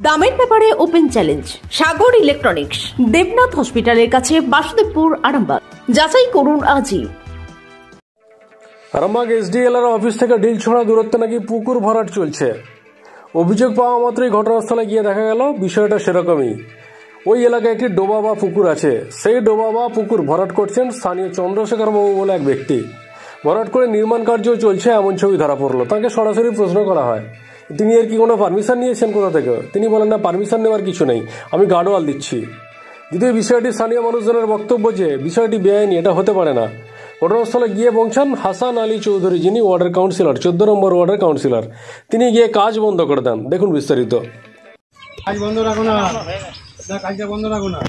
দামের ব্যাপারে open challenge সাগর electronics, Debnath হসপিটালের কাছে, বাসুদেবপুর, আরামবাগ। যাচাই করুন আজই। আরামবাগ এসডিএলআর অফিস থেকে ঢিলছড়া দূরত্বে নাকি পুকুর ভরাট চলছে। অভিযোগ পাওয়া মাত্রই ঘটনাস্থলে গিয়ে দেখা গেল বিষয়টা সেরকমই। ওই এলাকায় একটি ডোবা বা পুকুর আছে। সেই ডোবা বা পুকুর ভরাট করছেন স্থানীয় চন্দ্রশেখর বাবু বলে এক ব্যক্তি। ভরাট করে নির্মাণ কার্য চলছে এমন ছবি ধরা পড়লো। তাকে সরাসরি প্রশ্ন করা হয়, তিনি এর কি কোনো পারমিশন নিয়েছেন কোথা থেকে? তিনি বলেন, না, পারমিশন নেওয়ার কিছু নেই, আমি গার্ডওয়াল দিচ্ছি। দ্বিতীয় বিষয়টি, স্থানীয় মানুষজনের বক্তব্য যে বিষয়টি বেআইনি, এটা হতে পারে না। ঘটনাস্থলে গিয়ে পৌঁছান হাসান আলী চৌধুরী, যিনি ওয়ার্ডের কাউন্সিলর, 14 নম্বর ওয়ার্ডের কাউন্সিলর। তিনি গিয়ে কাজ বন্ধ করে দেন। দেখুন বিস্তারিত। কাজ বন্ধ রাখো না, কাজটা বন্ধ রাখো না।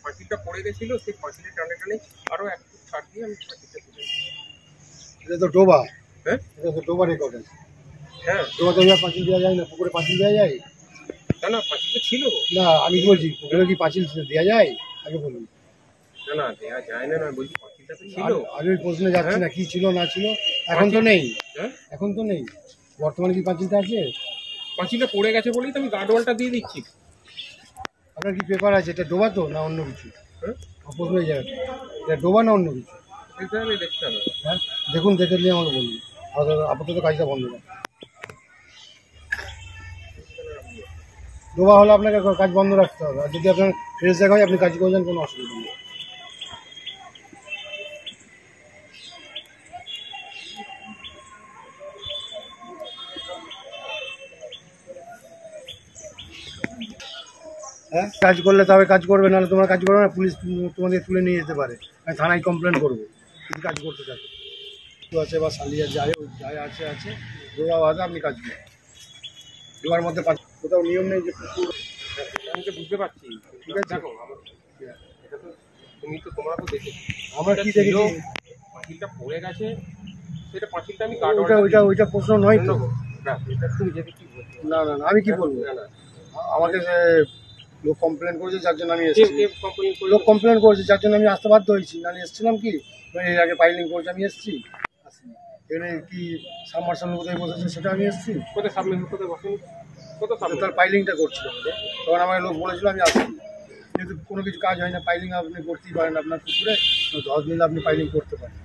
পাঁচিলটা পড়ে গেছিল, সেই পাঁচিলে টানে টানে আরো এক ফুট ছাড় দিয়ে আমি পাঁচিলটা তুলে। এটা তো ডোবা, হ্যাঁ, এটা তো ডোবা রেকর্ড আছে। হ্যাঁ, ডোবা তো পাঁচিল দেওয়া যায় না, পুকুরে পাঁচিল দেওয়া যায় না? না, পাঁচিল তো ছিল না। আমি বলছি পুকুরে কি পাঁচিল দেওয়া যায়? আগে বলুন। না না, দেওয়া যায় না। বলছি পাঁচিলটা তো ছিল। আমি ওই প্রশ্নে যাচ্ছি না, কি ছিল না ছিল। এখন তো নেই, এখন তো নেই। বর্তমানে কি পাঁচিলটা আছে? পাঁচিলটা পড়ে গেছে বলেই তো আমি গার্ডওয়ালটা দিয়ে দিচ্ছি। আপনার কি পেপার আছে এটা ডোবা তো না অন্য কিছু? হ্যাঁ, প্রশ্ন এই জায়গাটা, এটা ডোবা না অন্য কিছু? এটা আমি দেখতে হবে। হ্যাঁ, দেখুন, দেখে নিয়ে আমাকে বলুন। আপাতত কাজটা বন্ধ করেন। ডোবা হলে আপনাকে কাজ বন্ধ রাখতে হবে। আর যদি আপনার ফ্রেশ দেখা হয়, আপনি কাজ করে যান, কোনো অসুবিধা নেই। হ্যাঁ, কাজ করলে তবে কাজ করবে, নাহলে তোমরা কাজ করবে না, পুলিশ তোমাদের তুলে নিয়ে যেতে পারে। আমি থানায় কমপ্লেন করবো যদি কাজ করতে থাকো। তো আছে বা সালিয়া যায় আছে ডোবা আছে, আপনি কাজ করুন। ডোবার মধ্যে কোথাও নিয়ম নেই যে পুকুর। আমি তো বুঝতে পারছি, ঠিক আছে। দেখো, এটা তো তুমি তো তোমরা তো দেখেছো, আমরা কি দেখেছি। পাঁচিলটা পড়ে গেছে, সেটা পাঁচিলটা আমি ওইটা প্রশ্ন নয় তো। না, এটা তুমি যদি কি বলছো। না না না, আমি কি বলবো? না, আমাদের লোক কমপ্লেন করেছে, যার জন্য আমি এসেছি। লোক কমপ্লেন করেছে, যার জন্য আমি আসতে বাধ্য হয়েছি। না, এসেছিলাম কি এর আগে পাইলিং করেছে, আমি এসেছি। এখানে কি সাবমার্শাল কোথায় বসেছে, সেটা আমি এসেছি। কোথায় সাবমার্শাল কোথায় বসেনি, কোথাও তার পাইলিংটা করছিল। তখন আমার লোক বলেছিল আমি আসছি। যেহেতু কোনো কিছু কাজ হয় না, পাইলিং আপনি করতেই পারেন। আপনার পুকুরে 10 দিন আপনি পাইলিং করতে পারেন,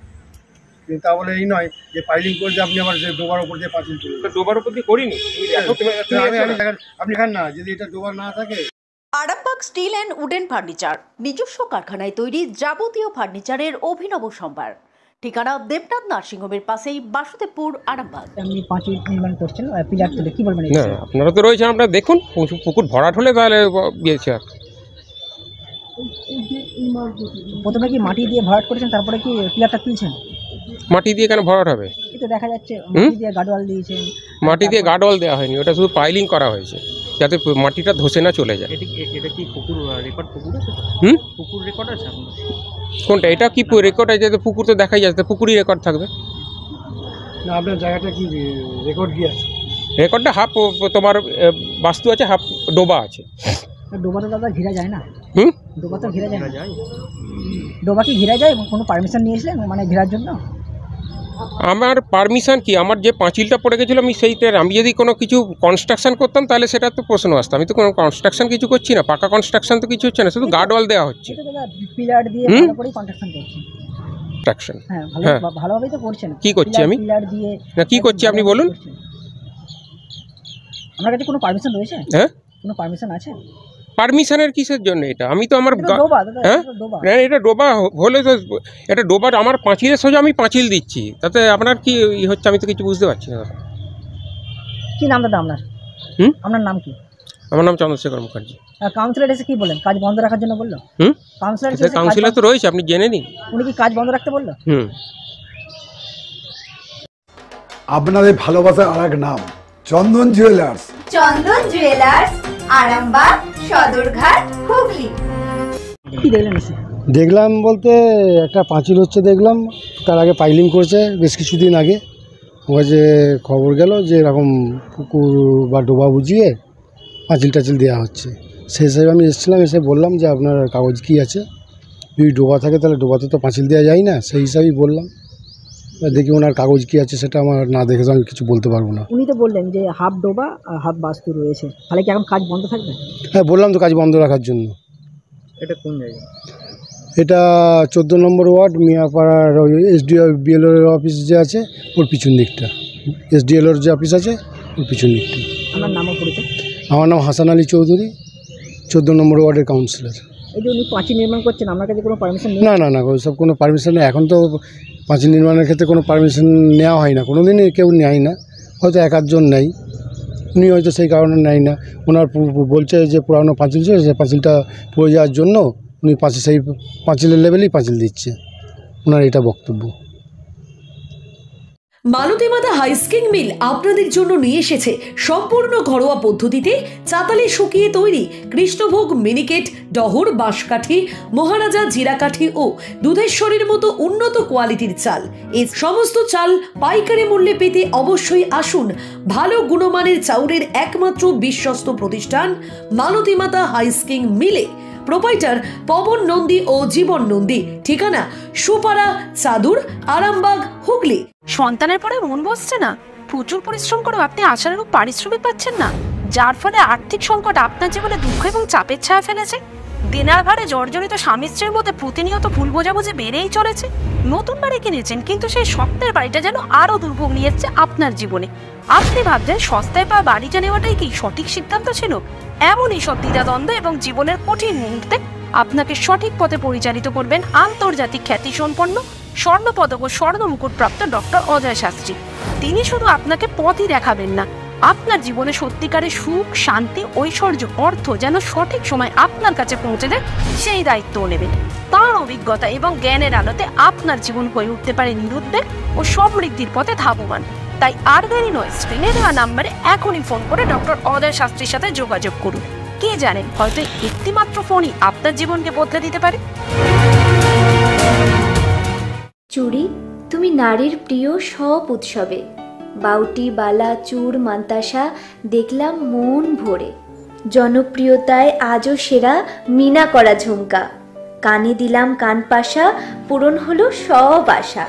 কিন্তু তা বলে এই নয় যে পাইলিং করে যে আপনি আমার যে ডোবার উপর দিয়ে পাঁচিল তুলবেন। ডোবার উপর দিয়ে করিনি আপনি খান না, যদি এটা ডোবার না থাকে। Arambagh steel and wooden furniture, নিজস্ব কারখানায় তৈরি যাবতীয় ফার্নিচারের অভিনব সম্ভার। ঠিকানা দেবনাথ নার্সিংহোমের পাশেই, বাসুদেবপুর, আরামবাগ। আপনি পাঁচিল নির্মাণ করছেন, পিলার তুলে কি বলবেন? না, আপনারা তো রয়েছেন, আপনারা দেখুন। পুকুর ভরাট হলে তাহলে গিয়েছে। আর প্রথমে কি মাটি দিয়ে ভরাট করেছেন, তারপরে কি পিলারটা তুলছেন? মাটি দিয়ে কেন ভরাট হবে? এটা দেখা যাচ্ছে মাটি দিয়ে গার্ডওয়াল দিয়েছেন। মাটি দিয়ে গার্ডওয়াল দেওয়া হয়নি, ওটা শুধু পাইলিং করা হয়েছে যাতে মাটিটা ধসে না চলে যায়। এটা কি পুকুর রেকর্ড? পুকুর আছে? পুকুর রেকর্ড আছে আপনার? কোনটা? এটা কি রেকর্ড আছে? যাতে পুকুর তো দেখাই যাচ্ছে, পুকুরই রেকর্ড থাকবে না। আপনার জায়গাটা কি রেকর্ড কি আছে? রেকর্ডটা হাফ তোমার বাস্তু আছে, হাফ ডোবা আছে। ডোবা তো দাদা ঘিরা যায় না। ডোবা তো ঘিরা যায় না। ডোবা কি ঘিরা যায়? কোনো পারমিশন নিয়েছিলেন মানে ঘেরার জন্য? আমার পারমিশন কি? আমার যে পাঁচিলটা পড়ে গেছিলো, আমি সেইটা, আমি যদি কোনো কিছু কনস্ট্রাকশন করতাম তাহলে সেটা তো প্রশ্ন আসতো। আমি তো কোনো কনস্ট্রাকশন কিছু করছি না, পাকা কনস্ট্রাকশন তো কিছু হচ্ছে না, শুধু গার্ডওয়াল দেওয়া হচ্ছে। পিলার দিয়ে ভালো করে কনস্ট্রাকশন করছেন। হ্যাঁ, ভালোভাবেই তো করছেন। কি করছি আমি? পিলার দিয়ে না, কি করছি আপনি বলুন। আপনার কাছে কোনো পারমিশন রয়েছে? হ্যাঁ, কোনো পারমিশন আছে? পারমিশনের কিসের জন্য? এটা আমি তো আমার হ্যাঁ, এটা ডোবা হলে তো এটা ডোবার আমার পাঁচিলের সোজা আমি পাঁচিল দিচ্ছি, তাতে আপনার কি হচ্ছে আমি তো কিছু বুঝতে পারছি না। কি নাম দাদা আপনার? আপনার নাম কি? আমার নাম চন্দ্রশেখর মুখার্জি। কাউন্সিলর এসে কি বলেন? কাজ বন্ধ রাখার জন্য বললো? কাউন্সিলর তো রয়েছে, আপনি জেনে নিন। উনি কি কাজ বন্ধ রাখতে বললো? আপনাদের ভালোবাসার আর এক নাম, চন্দন জুয়েলার্স। চন্দন জুয়েলার্স, আরামবাগ, সদরঘাট, হুগলি। কি দেখলেন এসে? দেখলাম বলতে একটা পাঁচিল হচ্ছে দেখলাম, তার আগে পাইলিং করেছে বেশ কিছুদিন আগে। আমার যে খবর গেল যে এরকম পুকুর বা ডোবা বুঝিয়ে পাঁচিল টাচিল দেওয়া হচ্ছে, সেই হিসাবে আমি এসেছিলাম। এসে বললাম যে আপনার কাগজ কি আছে, যদি ডোবা থাকে তাহলে ডোবাতে তো পাঁচিল দেওয়া যায় না, সেই হিসাবেই বললাম। দেখি ওনার কাগজ কি আছে সেটা আমার না দেখে তো আমি কিছু বলতে পারবো না। উনি তো বললেন যে হাফ ডোবা আর হাফ বাস্তু রয়েছে, তাহলে কি এখন কাজ বন্ধ থাকবে? হ্যাঁ, বললাম তো কাজ বন্ধ রাখার জন্য। এটা কোন জায়গা? এটা 14 নম্বর ওয়ার্ড মিয়াপাড়ার ওই SDO-BLO অফিস যে আছে ওর পিছন দিকটা, SDLOর যে অফিস আছে ওর পিছন দিকটা। আমার নামও পড়েছে। আমার নাম হাসান আলী চৌধুরী, 14 নম্বর ওয়ার্ডের কাউন্সিলর। এই যে উনি পাঁচিল নির্মাণ করছেন, আপনার কাছে কোনো পারমিশন নেই? না না না, ওইসব কোনো পারমিশন নেই। এখন তো পাঁচিল নির্মাণের ক্ষেত্রে কোনো পারমিশন নেওয়া হয় না, কোনো দিনই কেউ নেয় না, হয়তো এক আধজন নেই, উনি হয়তো সেই কারণে নেয় না। ওনার বলছে যে পুরানো পাঁচিল ছিল, সেই পাঁচিলটা পড়ে যাওয়ার জন্য উনি সেই পাঁচিলের লেভেলেই পাঁচিল দিচ্ছে, ওনার এটা বক্তব্য। মালতীমাতা হাইস্কিং মিল আপনাদের জন্য নিয়ে এসেছে সম্পূর্ণ ঘরোয়া পদ্ধতিতে চাতালে শুকিয়ে তৈরি কৃষ্ণভোগ মিনিকেট, ডহর, বাঁশকাঠি, মহারাজা, জিরাকাঠি ও দুধেশ্বরীর মতো উন্নত কোয়ালিটির চাল। এই সমস্ত চাল পাইকারি মূল্যে পেতে অবশ্যই আসুন ভালো গুণমানের চাউলের একমাত্র বিশ্বস্ত প্রতিষ্ঠান মালতীমাতা হাইস্কিং মিলে। প্রোপাইটার পবন নন্দী ও জীবন নন্দী। ঠিকানা সুপারা, চাদুর, আরামবাগ, হুগলি। সন্তানের পরে মন বসছে না, প্রচুর পরিশ্রম করেও আপনি আশানুরূপ পারিশ্রমিক পাচ্ছেন না, যার ফলে আর্থিক সংকট আপনার জীবনে দুঃখ এবং চাপের ছায়া ফেলেছে। দেনার ভারে জর্জরিত স্বামী স্ত্রীর মধ্যে প্রতিনিয়ত ভুল বোঝাবুঝি বেড়েই চলেছে। নতুন বাড়ি কিনেছেন, কিন্তু সেই স্বপ্নের বাড়িটা যেন আরো দুর্ভোগ নিয়ে এসেছে আপনার জীবনে। আপনি ভাবছেন সস্তায় পাওয়া বাড়িটা নেওয়াটাই কি সঠিক সিদ্ধান্ত ছিল? এমনই সব দ্বিধাদ্বন্দ্ব এবং জীবনের কঠিন মুহূর্তে আপনাকে সঠিক পথে পরিচালিত করবেন আন্তর্জাতিক খ্যাতিসম্পন্ন স্বর্ণপদক ও স্বর্ণ মুকুটপ্রাপ্ত ডক্টর অজয় শাস্ত্রী। তিনি শুধু আপনাকে পথই দেখাবেন না, আপনার জীবনে সত্যিকারের সুখ, শান্তি, ঐশ্বর্য, অর্থ যেন সঠিক সময় আপনার কাছে পৌঁছে দেয় সেই দায়িত্বও নেবেন। তার অভিজ্ঞতা এবং জ্ঞানের আলোতে আপনার জীবন হয়ে উঠতে পারে নিরুদ্বেগ ও সমৃদ্ধির পথে ধাবমান। তাই আর দেরি নয়, স্ক্রিনে দেওয়া নাম্বারে এখনই ফোন করে ডক্টর অজয় শাস্ত্রীর সাথে যোগাযোগ করুন। কে জানেন, হয়তো একটি মাত্র ফোনই আপনার জীবনকে বদলে দিতে পারে। চুড়ি, তুমি নারীর প্রিয় সব উৎসবে। বাউটি, বালা, চূড়, মান্তাসা দেখলাম মন ভরে। জনপ্রিয়তায় আজও সেরা মিনা করা ঝুমকা। কানে দিলাম কানপাশা, পূরণ হলো সব আশা।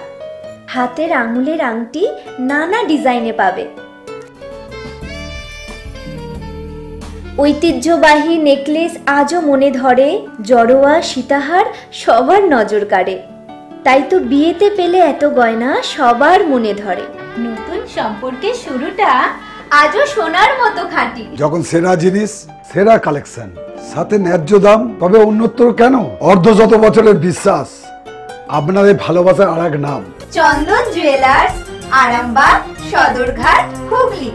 হাতের আঙুলের আংটি নানা ডিজাইনে পাবে। ঐতিহ্যবাহী নেকলেস আজও মনে ধরে। জড়োয়া, সীতাহার সবার নজর কাড়ে। তাই তো বিয়েতে পেলে এত গয়না সবার মনে ধরে। নতুন সম্পর্কের শুরুটা আজও সোনার মতো খাঁটি। যখন সেরা জিনিস, সেরা কালেকশন, সাথে ন্যায্য দাম, তবে উন্নতর কেন? অর্ধশত বছরের বিশ্বাস, আপনাদের ভালোবাসার আর এক নাম চন্দন জুয়েলার্স, আরামবাগ, সদরঘাট, হুগলি।